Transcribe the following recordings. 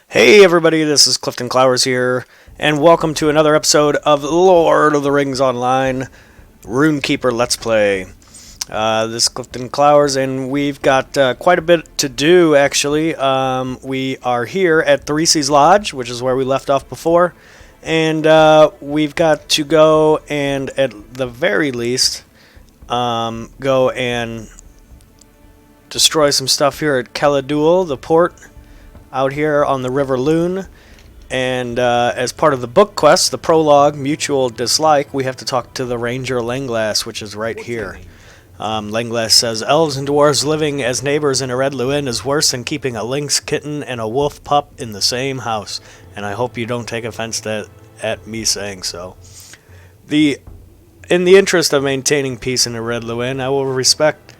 Hey everybody, this is Clyfton Clowers here, and welcome to another episode of Lord of the Rings Online Runekeeper Let's Play. This is Clyfton Clowers, and we've got quite a bit to do, actually. We are here at Theresi's Lodge, which is where we left off before, and we've got to go and, at the very least, go and destroy some stuff here at Caladul, the port, out here on the River Rune. And as part of the book quest, the prologue, Mutual Dislike, we have to talk to the Ranger Langlass, which is right here. Langlass says, elves and dwarves living as neighbors in Ered Luin is worse than keeping a lynx kitten and a wolf pup in the same house. And I hope you don't take offense at me saying so. In the interest of maintaining peace in Ered Luin, I will respect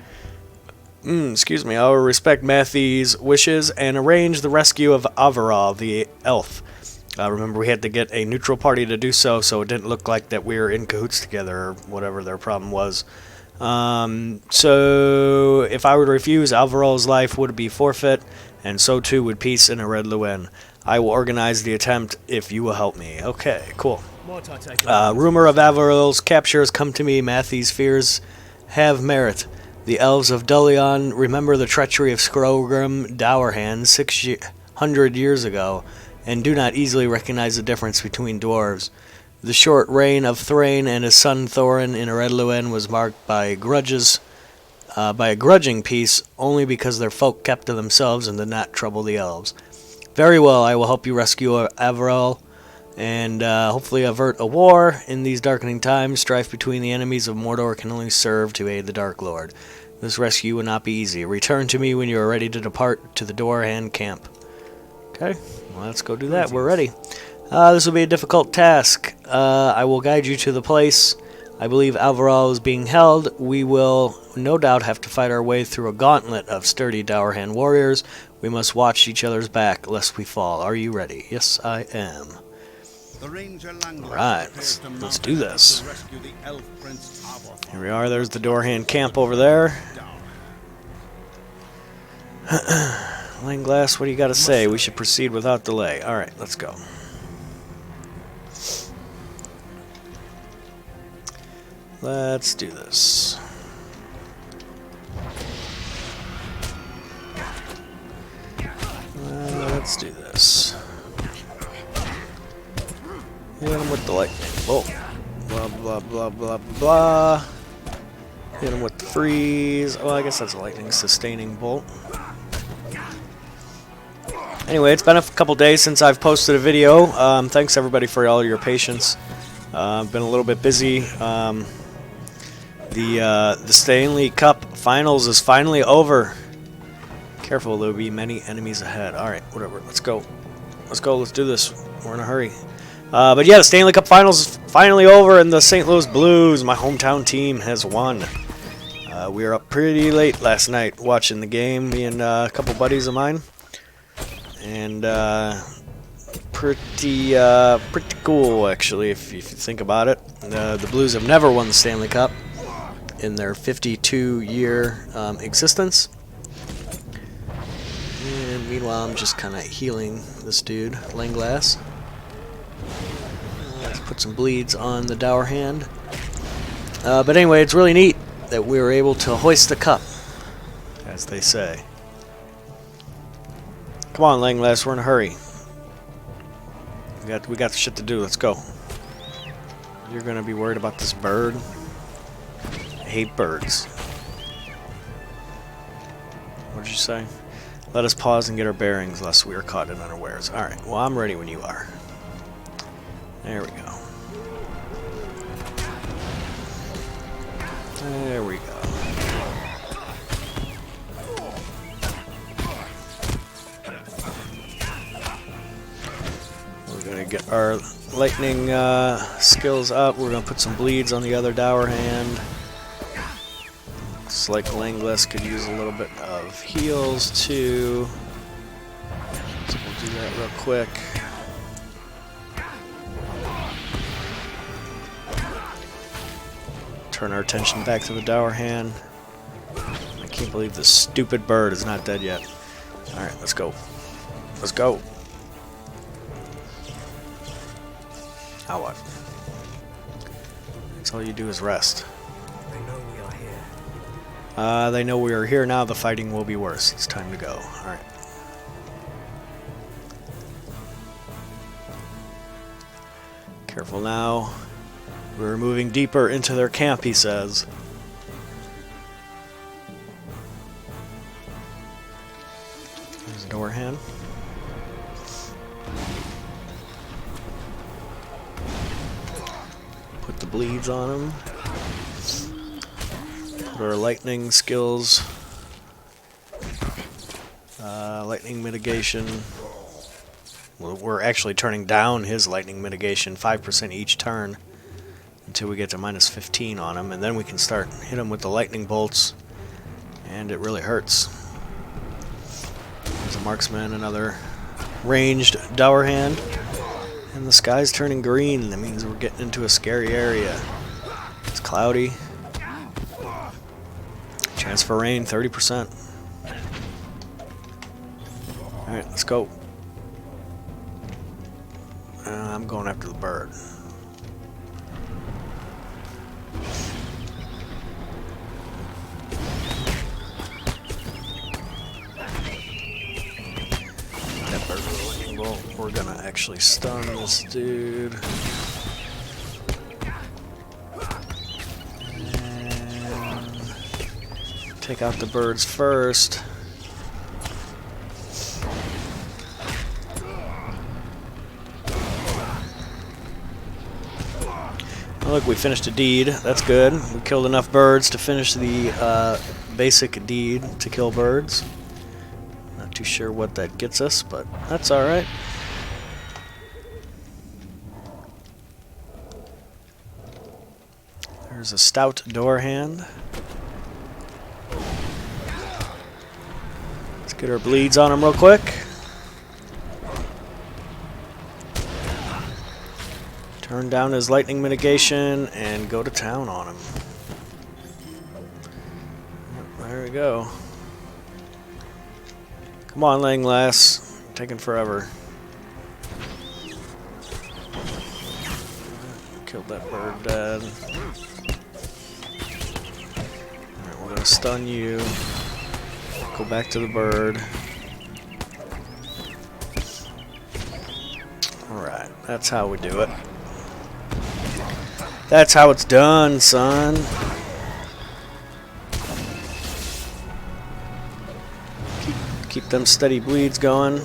I will respect Matthie's wishes and arrange the rescue of Averil, the elf. Remember, we had to get a neutral party to do so it didn't look like that we were in cahoots together, or whatever their problem was. So, if I were to refuse, Averil's life would be forfeit, and so too would peace in Ered Luin. I will organize the attempt if you will help me. Okay, cool. Rumor of Averil's capture has come to me. Matthie's fears have merit. The elves of Dullion remember the treachery of Scrogrim Dourhand 600 years ago, and do not easily recognize the difference between dwarves. The short reign of Thrain and his son Thorin in Ered Luin was marked by a grudging peace, only because their folk kept to themselves and did not trouble the elves. Very well, I will help you rescue Averil, and hopefully avert a war. In these darkening times, strife between the enemies of Mordor can only serve to aid the Dark Lord. This rescue will not be easy. Return to me when you are ready to depart to the Doorhand camp. Okay, well, let's go do that. We're ready. This will be a difficult task. I will guide you to the place. I believe Averil is being held. We will no doubt have to fight our way through a gauntlet of sturdy Dourhand warriors. We must watch each other's back lest we fall. Are you ready? Yes, I am. Right, let's do this. Here we are, there's the Doorhand camp over there. Langlass, what do you got to say? We should proceed without delay. Alright, let's go. Let's do this. Let's do this. Hit him with the lightning. Whoa. Blah, blah, blah, blah, blah. Hit him with the freeze. Well, I guess that's a lightning sustaining bolt. Anyway, it's been a couple days since I've posted a video. Thanks everybody for all your patience. I've been a little bit busy. The Stanley Cup Finals is finally over. Careful, there will be many enemies ahead. Alright, whatever. Let's go. Let's go. Let's do this. We're in a hurry. But yeah, the Stanley Cup Finals is finally over, and the St. Louis Blues, my hometown team, has won. We were up pretty late last night watching the game, me and a couple buddies of mine. And pretty cool, actually, if you think about it. The Blues have never won the Stanley Cup in their 52-year existence. And meanwhile, I'm just kind of healing this dude, Langlass. Let's put some bleeds on the Dourhand. But anyway, it's really neat that we were able to hoist the cup, as they say. Come on, Langlass, we're in a hurry. We got shit to do. Let's go. You're gonna be worried about this bird? I hate birds. What did you say? Let us pause and get our bearings, lest we are caught in unawares. Alright, well, I'm ready when you are. There we go. There we go. We're going to get our lightning skills up. We're going to put some bleeds on the other Dourhand. Looks like Langlass could use a little bit of heals too. So we'll do that real quick. Turn our attention back to the Dourhand. I can't believe this stupid bird is not dead yet. Alright, let's go. Let's go. Now what? That's all you do is rest. They know we are here. They know we are here now. The fighting will be worse. It's time to go. Alright. Careful now. We're moving deeper into their camp, he says. There's a door hand. Put the bleeds on him. Put our lightning skills. Lightning mitigation. Well, we're actually turning down his lightning mitigation 5% each turn until we get to minus 15 on him, and then we can start hit him with the lightning bolts, and it really hurts. There's a marksman, another ranged dour hand, and the sky's turning green. That means we're getting into a scary area. It's cloudy. Chance for rain 30%. Alright, let's go. I'm going after the bird. That bird with a lightning bolt. We're gonna actually stun this dude. And take out the birds first. Look, we finished a deed. That's good. We killed enough birds to finish the basic deed to kill birds. Not too sure what that gets us, but that's alright. There's a stout door hand. Let's get our bleeds on him real quick. Turn down his lightning mitigation and go to town on him. There we go. Come on, Langlass. You're taking forever. Killed that bird dead. Alright, we're gonna stun you. Go back to the bird. Alright, that's how we do it. That's how it's done, son. Keep them steady bleeds going.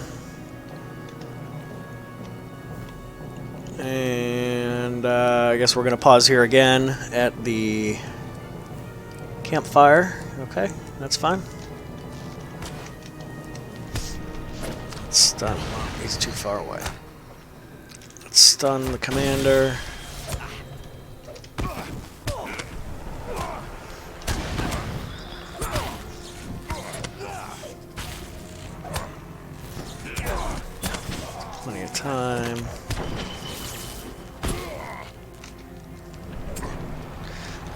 And I guess we're going to pause here again at the campfire. Okay, that's fine. Let's stun him. He's too far away. Let's stun the commander. Plenty of time.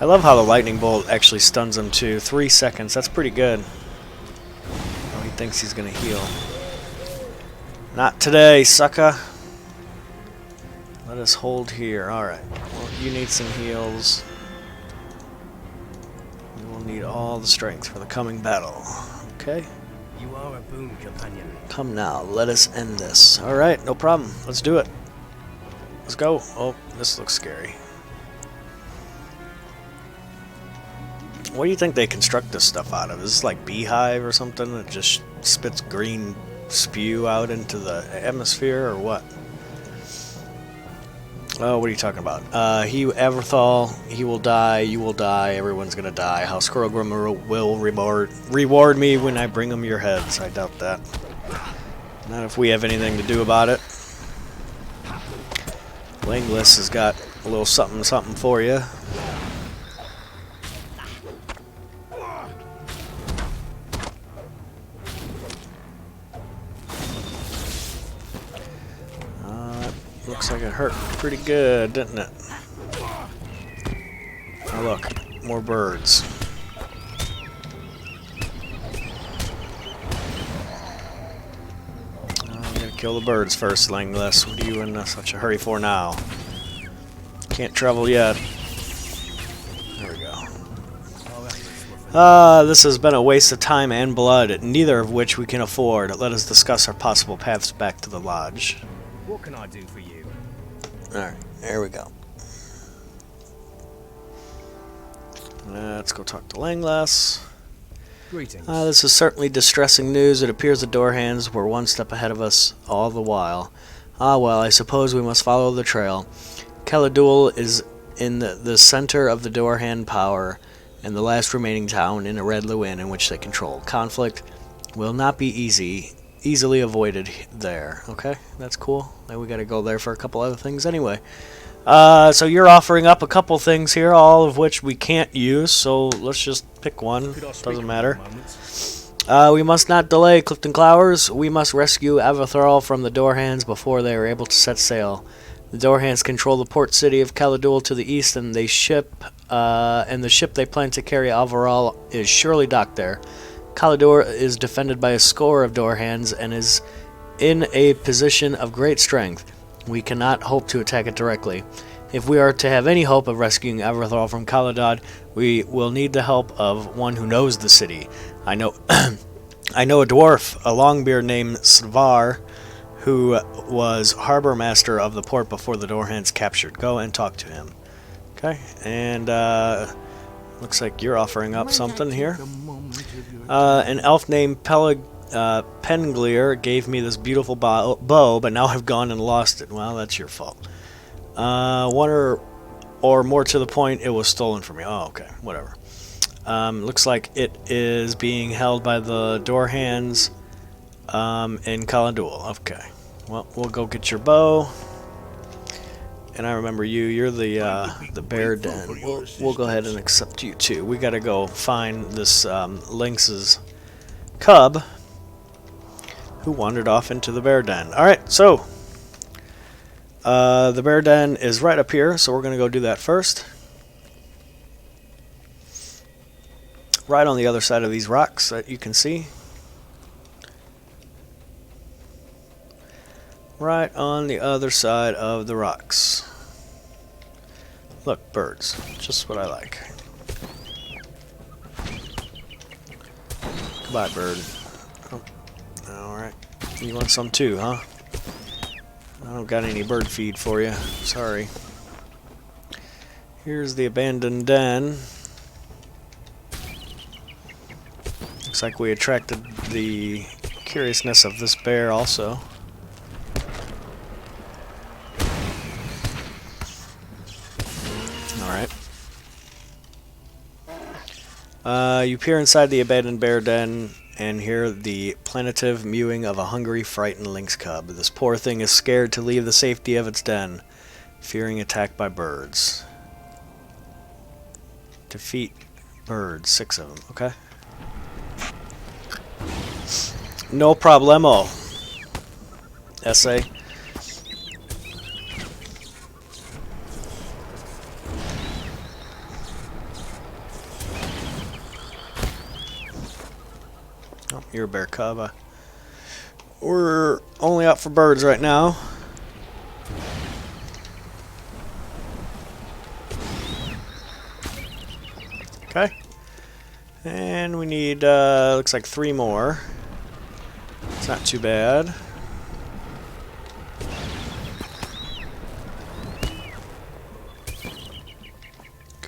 I love how the lightning bolt actually stuns him too. 3 seconds. That's pretty good. Oh, he thinks he's gonna heal. Not today, sucker. Let us hold here. Alright. Well, you need some heals. You will need all the strength for the coming battle. Okay? You are a boon companion. Come now, let us end this. Alright, no problem. Let's do it. Let's go. Oh, this looks scary. What do you think they construct this stuff out of? Is this like beehive or something that just spits green spew out into the atmosphere or what? Oh, what are you talking about? Everthal, he will die, you will die, everyone's gonna die. House Squirrelgrim will reward me when I bring them your heads. I doubt that. Not if we have anything to do about it. Langless has got a little something something for you. Looks like it hurt pretty good, didn't it? Oh look, more birds. I'm gonna kill the birds first, Langless. What are you in such a hurry for now? Can't travel yet. There we go. Our efforts were for This has been a waste of time and blood, neither of which we can afford. Let us discuss our possible paths back to the lodge. What can I do for you? Alright, there we go. Let's go talk to Langless. Greetings. This is certainly distressing news. It appears the door hands were one step ahead of us all the while. Ah well, I suppose we must follow the trail. Caladul is in the center of the door hand power, and the last remaining town in a Red Lewin in which they control. Conflict will not be easily avoided there. Okay, that's cool. Now we gotta go there for a couple other things anyway. So you're offering up a couple things here, all of which we can't use, so let's just pick one. Could I speak Doesn't for matter. a moment? We must not delay, Clyfton Clowers. We must rescue Avathral from the Doorhands before they are able to set sail. The Doorhands control the port city of Caladul to the east, and the ship they plan to carry Avathral is surely docked there. Caladul is defended by a score of Doorhands and is in a position of great strength. We cannot hope to attack it directly. If we are to have any hope of rescuing Avathral from Caladad, we will need the help of one who knows the city. I know I know a dwarf, a longbeard named Svar, who was harbor master of the port before the Doorhands captured. Go and talk to him. Okay, and looks like you're offering up something here. An elf named Penglier gave me this beautiful bow, but now I've gone and lost it. Well, that's your fault. One or more to the point, it was stolen from you. Oh, okay, whatever. Looks like it is being held by the Doorhands in Caladul. Okay, well, we'll go get your bow. And I remember you. You're the bear den. We'll go ahead and accept you too. We gotta go find this lynx's cub who wandered off into the bear den. All right, so the bear den is right up here, so we're gonna go do that first. Right on the other side of these rocks that you can see. Right on the other side of the rocks. Look, birds. Just what I like. Goodbye, bird. Oh, alright. You want some too, huh? I don't got any bird feed for you. Sorry. Here's the abandoned den. Looks like we attracted the curiousness of this bear also. You peer inside the abandoned bear den and hear the plaintive mewing of a hungry, frightened lynx cub. This poor thing is scared to leave the safety of its den, fearing attack by birds. Defeat birds, 6 of them, okay? No problemo. Essay. Oh, you're a bear cub. We're only out for birds right now. Okay. And we need, looks like 3 more. It's not too bad.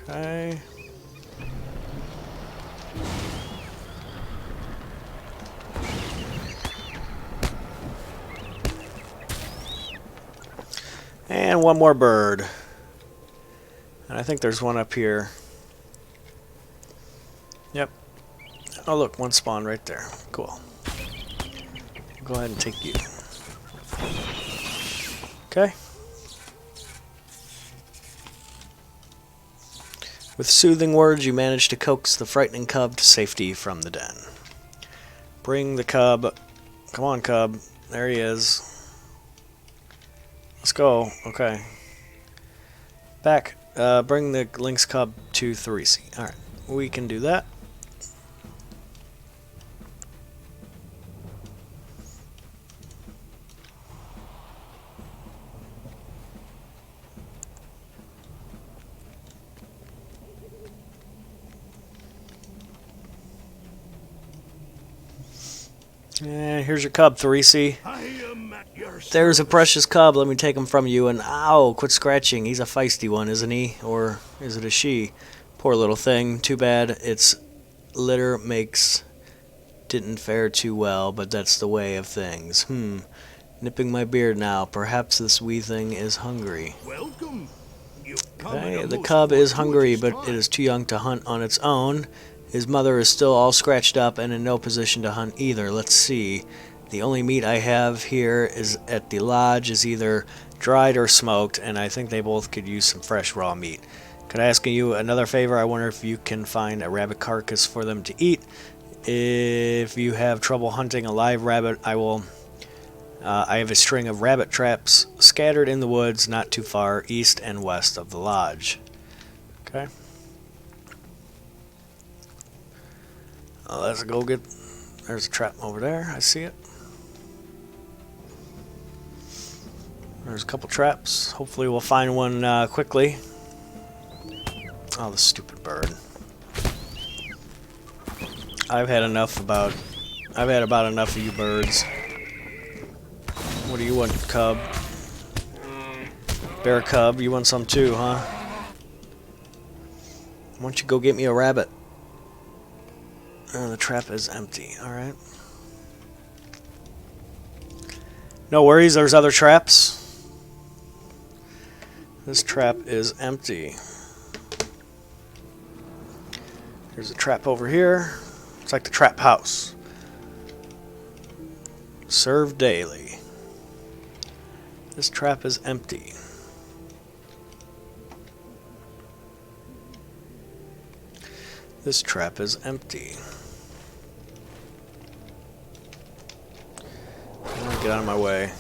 Okay. And 1 more bird. And I think there's one up here. Yep. Oh look, 1 spawned right there. Cool. Go ahead and take you. Okay. With soothing words, you manage to coax the frightening cub to safety from the den. Bring the cub. Come on, cub. There he is. Let's go. Okay. Back. Bring the lynx cub to Therese. Alright. We can do that. And here's your cub, Therese. I am at your There's a precious cub. Let me take him from you. And ow, quit scratching. He's a feisty one, isn't he? Or is it a she? Poor little thing. Too bad its litter didn't fare too well, but that's the way of things. Nipping my beard now. Perhaps this wee thing is hungry. welcome. You've come Okay, at a the most cub is hungry, fortuitous but it time. is too young to hunt on its own. His mother is still all scratched up and in no position to hunt either. Let's see. The only meat I have here is at the lodge is either dried or smoked, and I think they both could use some fresh raw meat. Could I ask you another favor? I wonder if you can find a rabbit carcass for them to eat. If you have trouble hunting a live rabbit, I have a string of rabbit traps scattered in the woods not too far east and west of the lodge. Okay. Let's go get... There's a trap over there. I see it. There's a couple traps. Hopefully we'll find one quickly. Oh, the stupid bird. I've had about enough of you birds. What do you want, cub? Bear cub, you want some too, huh? Why don't you go get me a rabbit? The trap is empty, alright. No worries, there's other traps. This trap is empty. There's a trap over here. It's like the trap house. Serve daily. This trap is empty. This trap is empty. I'm gonna get out of my way.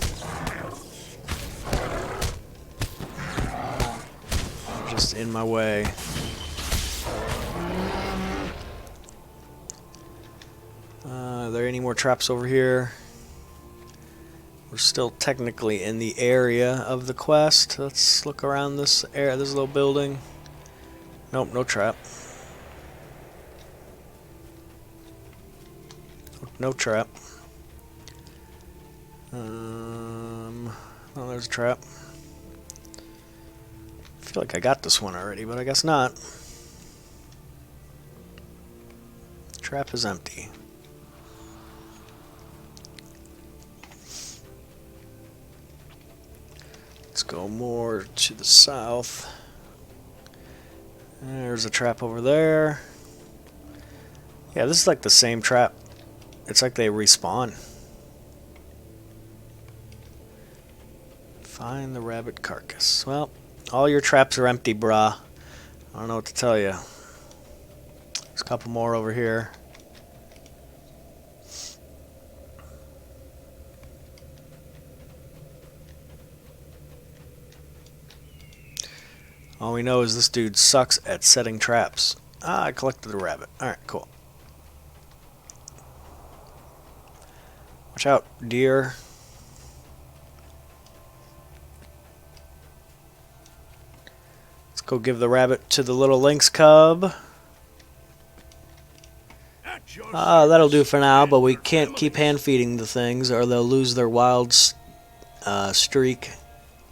Just in my way. Are there any more traps over here? We're still technically in the area of the quest. Let's look around this area, this little building. Nope, no trap. No trap. Oh, there's a trap. I feel like I got this one already, but I guess not. Trap is empty. Let's go more to the south. There's a trap over there. Yeah, this is like the same trap. It's like they respawn. Find the rabbit carcass. Well, all your traps are empty, brah. I don't know what to tell you. There's a couple more over here. All we know is this dude sucks at setting traps. Ah, I collected the rabbit. Alright, cool. Watch out, deer. Let's go give the rabbit to the little lynx cub. At your That'll do service, for now, but we and can't your keep family. hand feeding the things or they'll lose their wild streak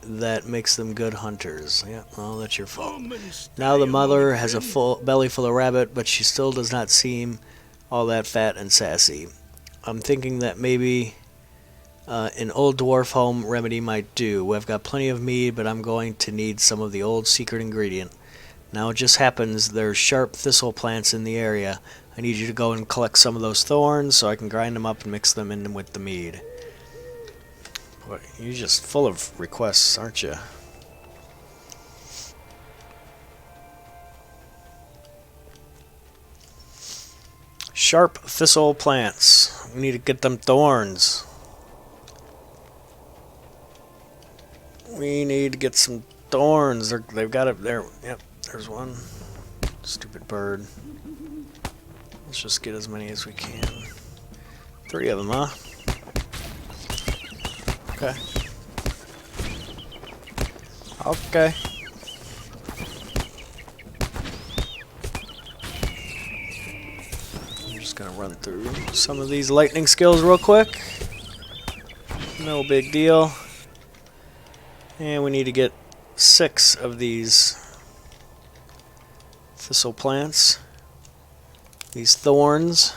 that makes them good hunters. Yeah, well, that's your fault. Come and stay Now the a mother moment, has a friend. full belly full of rabbit, but she still does not seem all that fat and sassy. I'm thinking that maybe an old dwarf home remedy might do. We've got plenty of meat, but I'm going to need some of the old secret ingredient. Now it just happens there's sharp thistle plants in the area. I need you to go and collect some of those thorns so I can grind them up and mix them in with the mead. Boy, you're just full of requests, aren't you? Sharp thistle plants. We need to get them thorns. We need to get some thorns. They've got it there. Yep, there's one. Stupid bird. Let's just get as many as we can. 3 of them, huh? Okay. Okay. Just gonna run through some of these lightning skills real quick. No big deal. And we need to get 6 of these thistle plants. These thorns.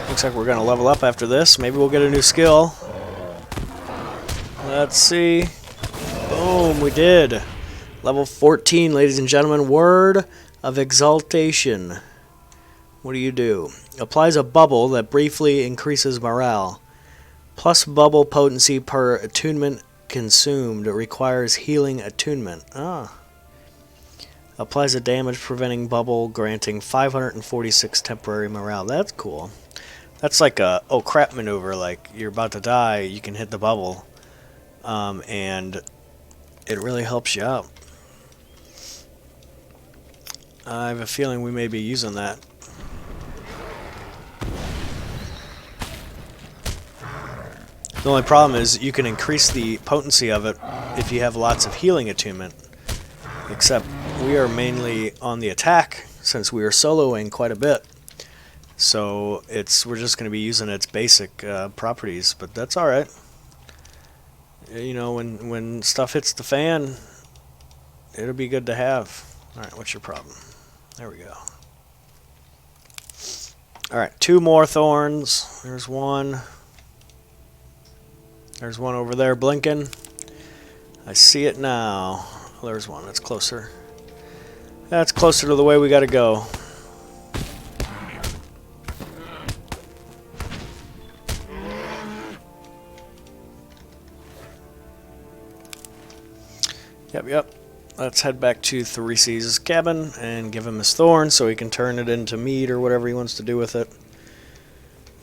Looks like we're gonna level up after this. Maybe we'll get a new skill. Let's see. Boom, we did. Level 14, ladies and gentlemen. Word of Exaltation. What do? Applies a bubble that briefly increases morale. Plus bubble potency per attunement consumed. It requires healing attunement. Applies a damage preventing bubble granting 546 temporary morale. That's cool. That's like a oh crap maneuver. Like you're about to die, you can hit the bubble. And it really helps you out. I have a feeling we may be using that. The only problem is you can increase the potency of it if you have lots of healing attunement. Except we are mainly on the attack since we are soloing quite a bit. So we're just going to be using its basic properties, but that's alright. You know, when stuff hits the fan, it'll be good to have. Alright, what's your problem? There we go. Alright, 2 more thorns. There's one. There's one over there blinking. I see it now. There's one. That's closer. That's closer to the way we gotta go. Yep. Let's head back to Therese's cabin and give him his thorn so he can turn it into meat or whatever he wants to do with it.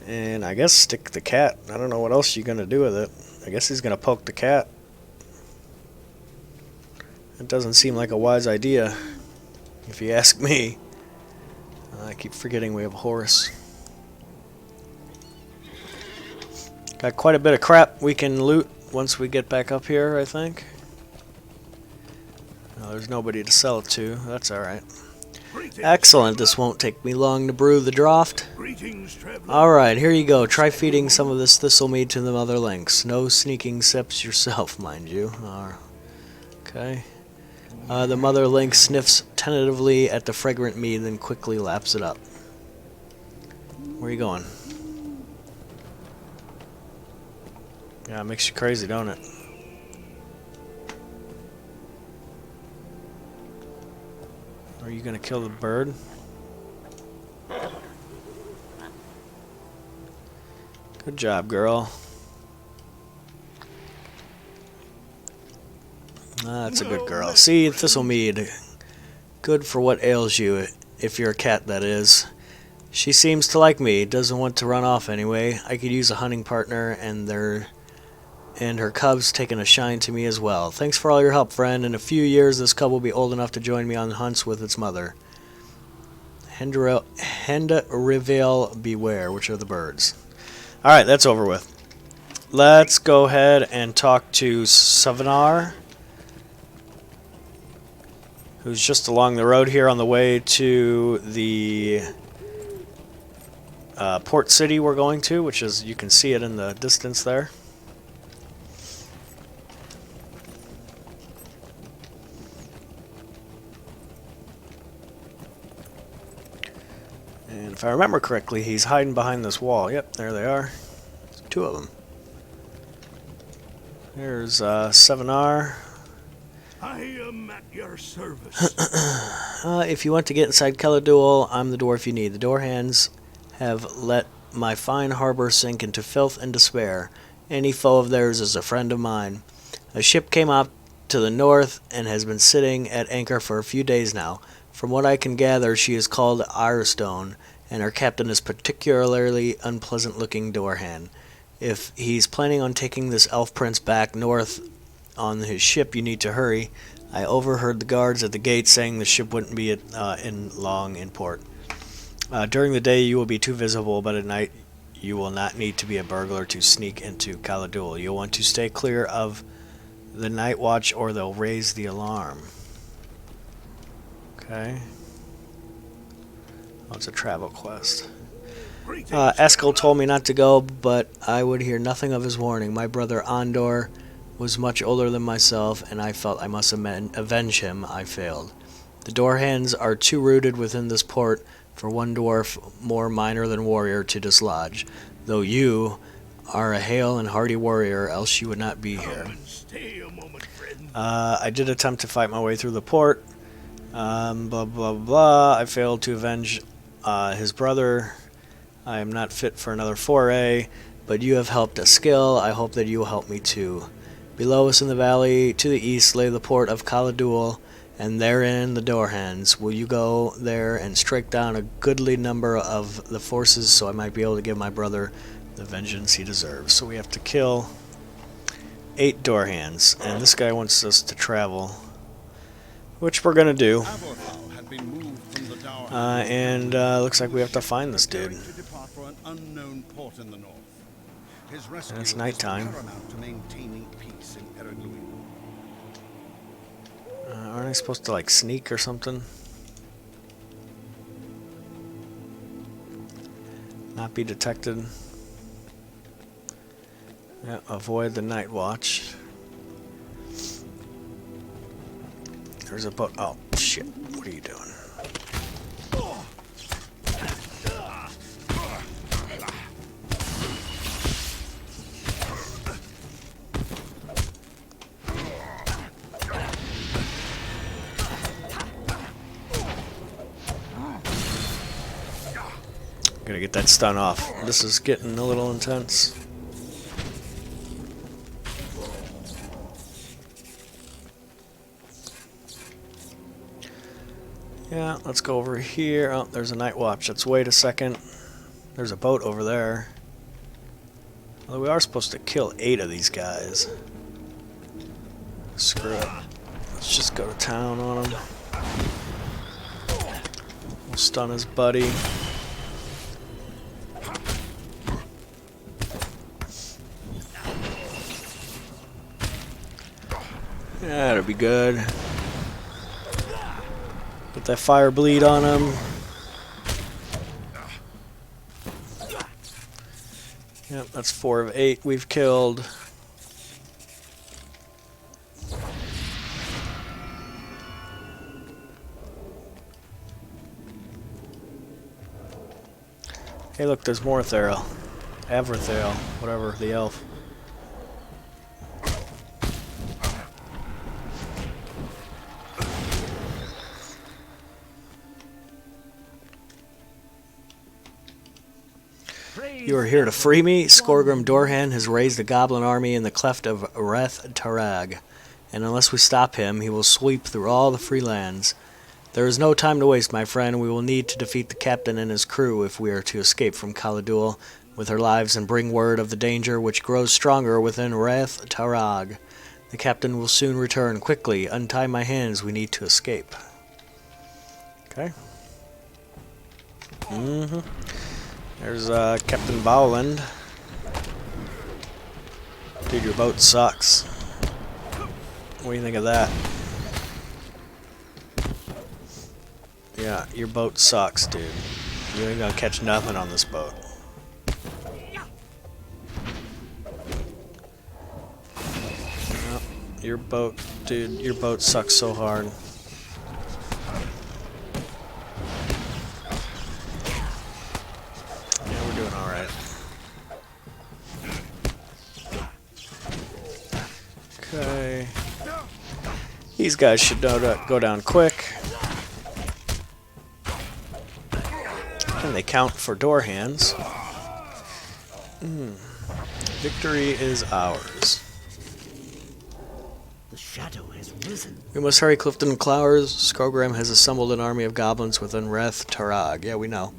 And I guess stick the cat. I don't know what else you're going to do with it. I guess he's going to poke the cat. It doesn't seem like a wise idea, if you ask me. I keep forgetting we have a horse. Got quite a bit of crap we can loot once we get back up here, I think. No, there's nobody to sell it to. That's alright. Excellent. This won't take me long to brew the draught. Alright, here you go. Try feeding some of this thistle mead to the mother lynx. No sneaking sips yourself, mind you. Okay. The mother lynx sniffs tentatively at the fragrant mead, then quickly laps it up. Where are you going? Yeah, it makes you crazy, don't it? Are you gonna kill the bird? Good job, girl. That's a good girl. See, Thistlemead. Good for what ails you, if you're a cat, that is. She seems to like me. Doesn't want to run off anyway. I could use a hunting partner, and her cubs taking a shine to me as well. Thanks for all your help, friend. In a few years, this cub will be old enough to join me on hunts with its mother. Hendrivale beware, which are the birds. Alright, that's over with. Let's go ahead and talk to Savinar, who's just along the road here on the way to the port city we're going to, which is, you can see it in the distance there. And if I remember correctly, he's hiding behind this wall. Yep, there they are. There's 2 of them. Here's Savinar. I am at your service. If you want to get inside Caladul, I'm the dwarf you need. The door hands have let my fine harbor sink into filth and despair. Any foe of theirs is a friend of mine. A ship came out to the north and has been sitting at anchor for a few days now. From what I can gather, she is called Irestone, and her captain is particularly unpleasant-looking Doorhand. If he's planning on taking this elf prince back north on his ship, you need to hurry. I overheard the guards at the gate saying the ship wouldn't be long in port. During the day, you will be too visible, but at night, you will not need to be a burglar to sneak into Caladul. You'll want to stay clear of the night watch or they'll raise the alarm. Okay. Oh, it's a travel quest. Eskel told me not to go, but I would hear nothing of his warning. My brother Andor was much older than myself, and I felt I must avenge him. I failed. The door hands are too rooted within this port for one dwarf more minor than warrior to dislodge, though you are a hale and hardy warrior, else you would not be here. I did attempt to fight my way through the port. Blah, blah, blah. I failed to avenge his brother. I am not fit for another foray, but you have helped a skill. I hope that you will help me too. Below us in the valley, to the east, lay the port of Khal-Dûl, and therein the door hands. Will you go there and strike down a goodly number of the forces so I might be able to give my brother the vengeance he deserves? So we have to kill 8 door hands, and this guy wants us to travel, which we're going to do. And looks like we have to find this dude. And it's nighttime. Aren't I supposed to like sneak or something? Not be detected. Yeah, avoid the night watch. There's a boat. Oh shit! What are you doing? Gotta get that stun off. This is getting a little intense. Yeah, let's go over here. Oh, there's a night watch. Let's wait a second. There's a boat over there. Although we are supposed to kill 8 of these guys. Screw it. Let's just go to town on him. We'll stun his buddy. Yeah, that'll be good. Get that fire bleed on him. Yep, that's 4 of 8 we've killed. Hey, look, there's more Theriel. Averthale, whatever, the elf. You are here to free me? Skorgrim Dorhan has raised a goblin army in the cleft of Reth Tarag, and unless we stop him, he will sweep through all the free lands. There is no time to waste, my friend. We will need to defeat the captain and his crew if we are to escape from Khal-Dûl with our lives and bring word of the danger which grows stronger within Reth Tarag. The captain will soon return. Quickly, untie my hands. We need to escape. Okay. There's Captain Bowland. Dude, your boat sucks. What do you think of that? Yeah, your boat sucks, dude. You ain't gonna catch nothing on this boat. Well, your boat, dude, your boat sucks so hard. Okay. These guys should go down quick. And they count for door hands. Victory is ours. The shadow has risen. We must hurry, Clyfton Clowers. Skorgrim has assembled an army of goblins within Reth Tarag. Yeah, we know.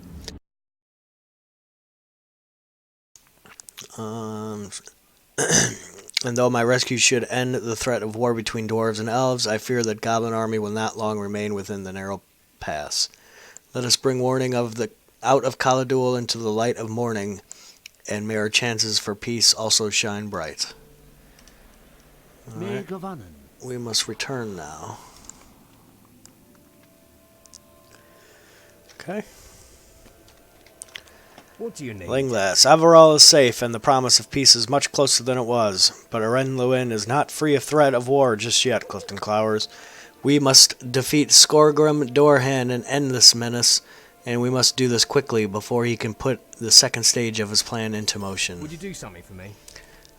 And though my rescue should end the threat of war between dwarves and elves, I fear that goblin army will not long remain within the narrow pass. Let us bring warning of the out of Khal-Dûl into the light of morning, and may our chances for peace also shine bright. May Govanen. We must return now. Okay. What do you need? Langlass, Avaral is safe, and the promise of peace is much closer than it was. But Aren Lewin is not free of threat of war just yet, Clyfton Clowers. We must defeat Skorgrim Dorhan and end this menace, and we must do this quickly before he can put the second stage of his plan into motion. Would you do something for me?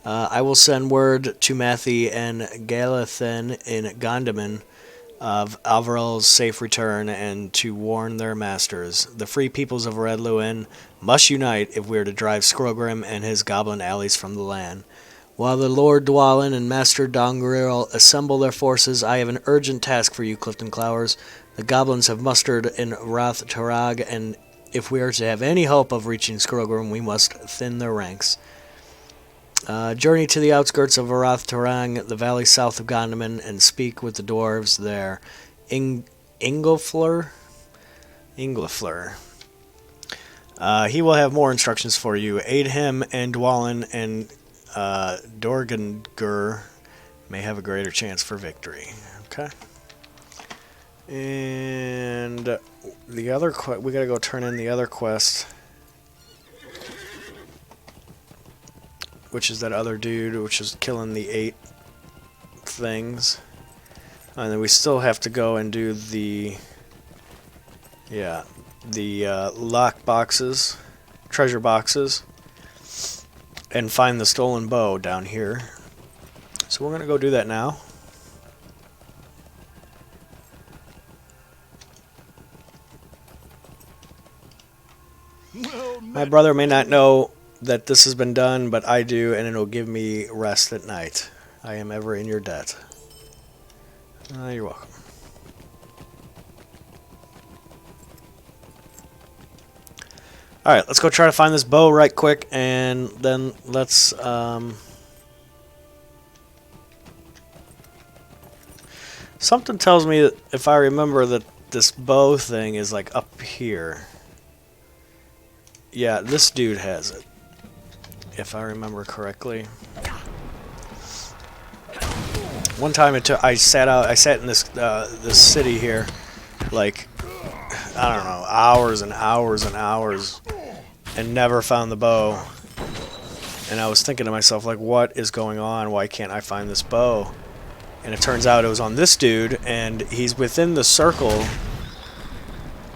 I will send word to Mathi and Galathen in Gondaman of Avaral's safe return and to warn their masters. The free peoples of Red Lewin must unite if we are to drive Skrogrim and his goblin allies from the land. While the Lord Dwalin and Master Dongriel assemble their forces, I have an urgent task for you, Clyfton Clowers. The goblins have mustered in Rath Tarag, and if we are to have any hope of reaching Skrogrim, we must thin their ranks. Journey to the outskirts of Arath Tarang, the valley south of Gondaman, and speak with the dwarves there. Inglefleur? Inglefleur. He will have more instructions for you. Aid him, and Dwalin and Dorgangur may have a greater chance for victory. Okay. And the other we gotta go turn in the other quest, which is that other dude, which is killing the 8 things. And then we still have to go and do the lock boxes, treasure boxes, and find the stolen bow down here. So we're gonna go do that now. Well My met. brother may not know that this has been done, but I do, and it'll give me rest at night. I am ever in your debt. You're welcome. Alright, let's go try to find this bow right quick, and then let's, something tells me that if I remember that this bow thing is like up here. Yeah, this dude has it, if I remember correctly. One time I sat in this this city here, like, I don't know, hours and hours and hours, and never found the bow. And I was thinking to myself, like, what is going on? Why can't I find this bow? And it turns out it was on this dude, and he's within the circle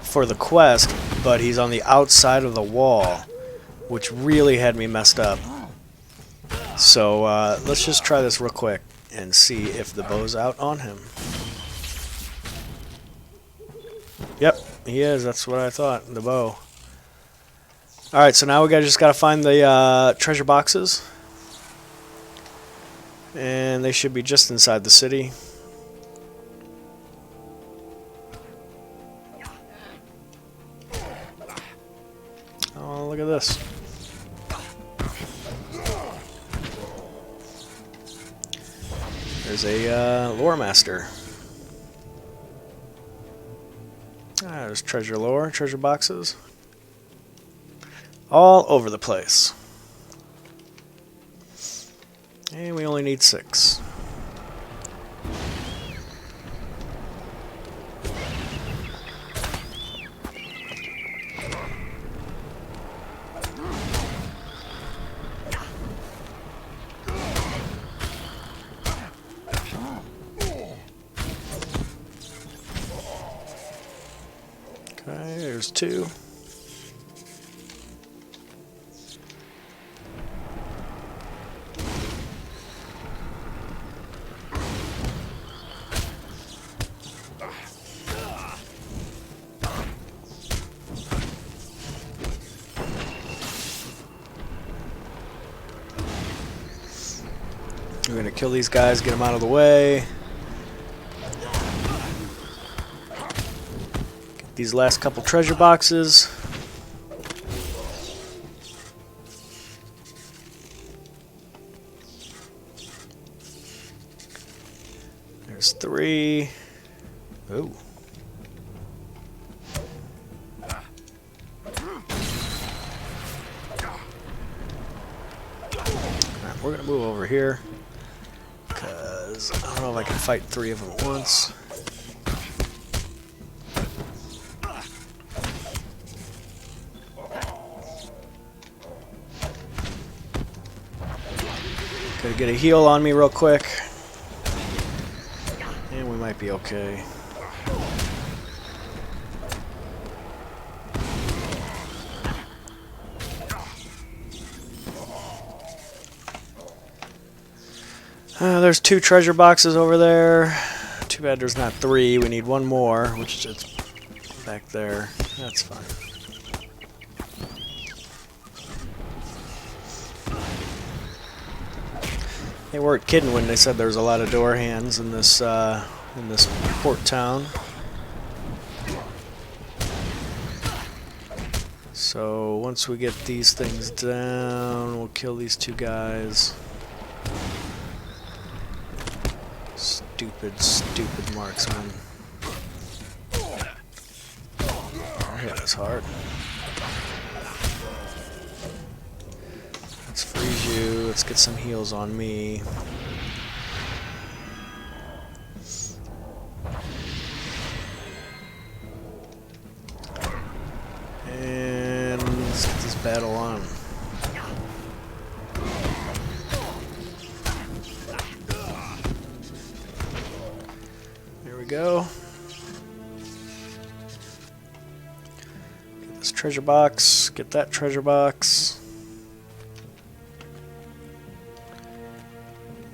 for the quest, but he's on the outside of the wall, which really had me messed up. So let's just try this real quick and see if the bow's out on him. Yep, he is. That's what I thought, the bow. Alright, so now we just gotta find the treasure boxes. And they should be just inside the city. Oh, look at this. There's a lore master. There's treasure lore, treasure boxes. All over the place. And we only need 6. Okay, there's 2. We're gonna kill these guys, get them out of the way. Get these last couple treasure boxes. There's 3. Ooh. Alright, we're gonna move over here. 'Cause I don't know if I can fight 3 of them at once. Gotta get a heal on me real quick. And we might be okay. There's 2 treasure boxes over there. Too bad there's not 3. We need 1 more, which is back there. That's fine. They weren't kidding when they said there's a lot of door hands in this port town. So once we get these things down, we'll kill these 2 guys. Stupid marksman. Hit us hard. Let's freeze you. Let's get some heals on me. And let's get this battle on. There we go. Get this treasure box. Get that treasure box.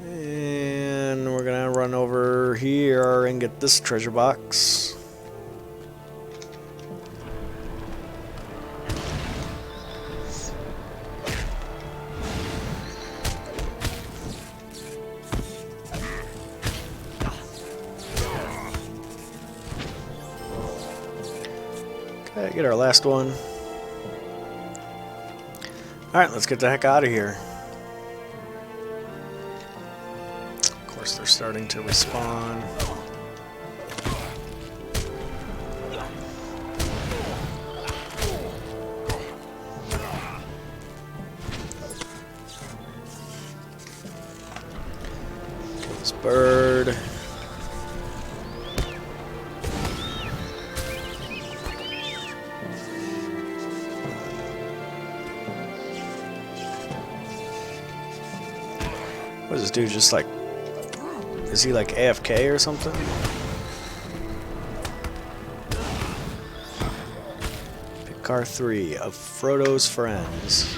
And we're gonna run over here and get this treasure box. Okay, get our last one. Alright, let's get the heck out of here. Of course, they're starting to respawn. Kill this bird. What is this dude just like? Is he like AFK or something? Pick car 3 of Frodo's friends.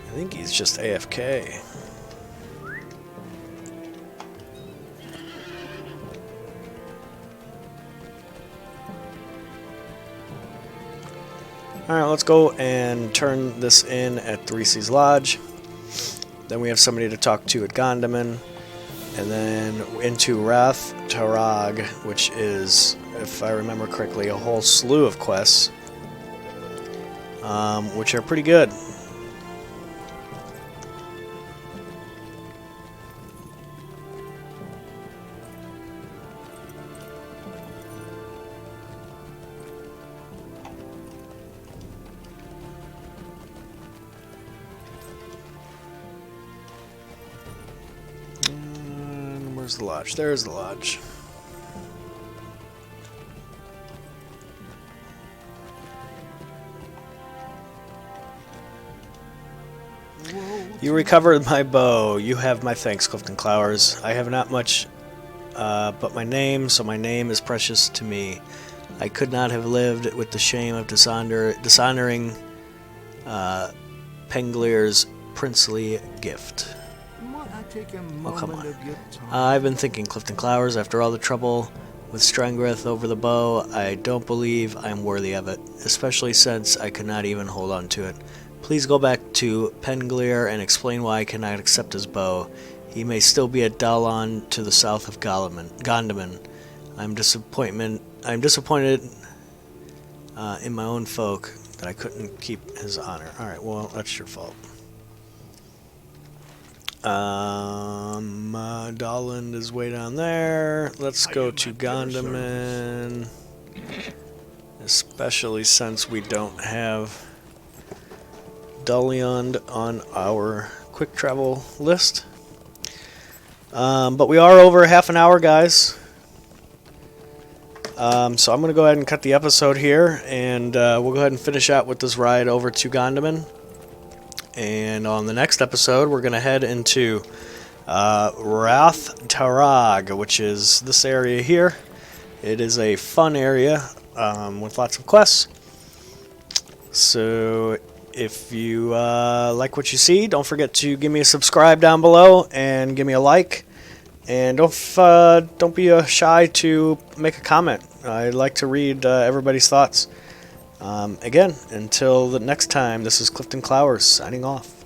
I think he's just AFK. Alright, let's go and turn this in at 3C's Lodge. Then we have somebody to talk to at Gondaman. And then into Rath Tarag, which is, if I remember correctly, a whole slew of quests, which are pretty good. Where's the lodge? There's the lodge. You recovered my bow. You have my thanks, Clyfton Clowers. I have not much but my name, so my name is precious to me. I could not have lived with the shame of dishonoring Penglier's princely gift. Oh, come on. I've been thinking, Clyfton Clowers, after all the trouble with Strangreth over the bow, I don't believe I'm worthy of it, especially since I could not even hold on to it. Please go back to Penglier and explain why I cannot accept his bow. He may still be at Dalon to the south of Gondaman. I'm disappointed in my own folk that I couldn't keep his honor. Alright, well, that's your fault. Daland is way down there. Let's go to Gondaman. Especially since we don't have Daliond on our quick travel list. But we are over half an hour, guys. So I'm going to go ahead and cut the episode here, and we'll go ahead and finish out with this ride over to Gondaman. And on the next episode, we're going to head into Rath Tarag, which is this area here. It is a fun area with lots of quests. So if you like what you see, don't forget to give me a subscribe down below and give me a like. And don't be shy to make a comment. I like to read everybody's thoughts. Again, until the next time, this is Clyfton Clowers signing off.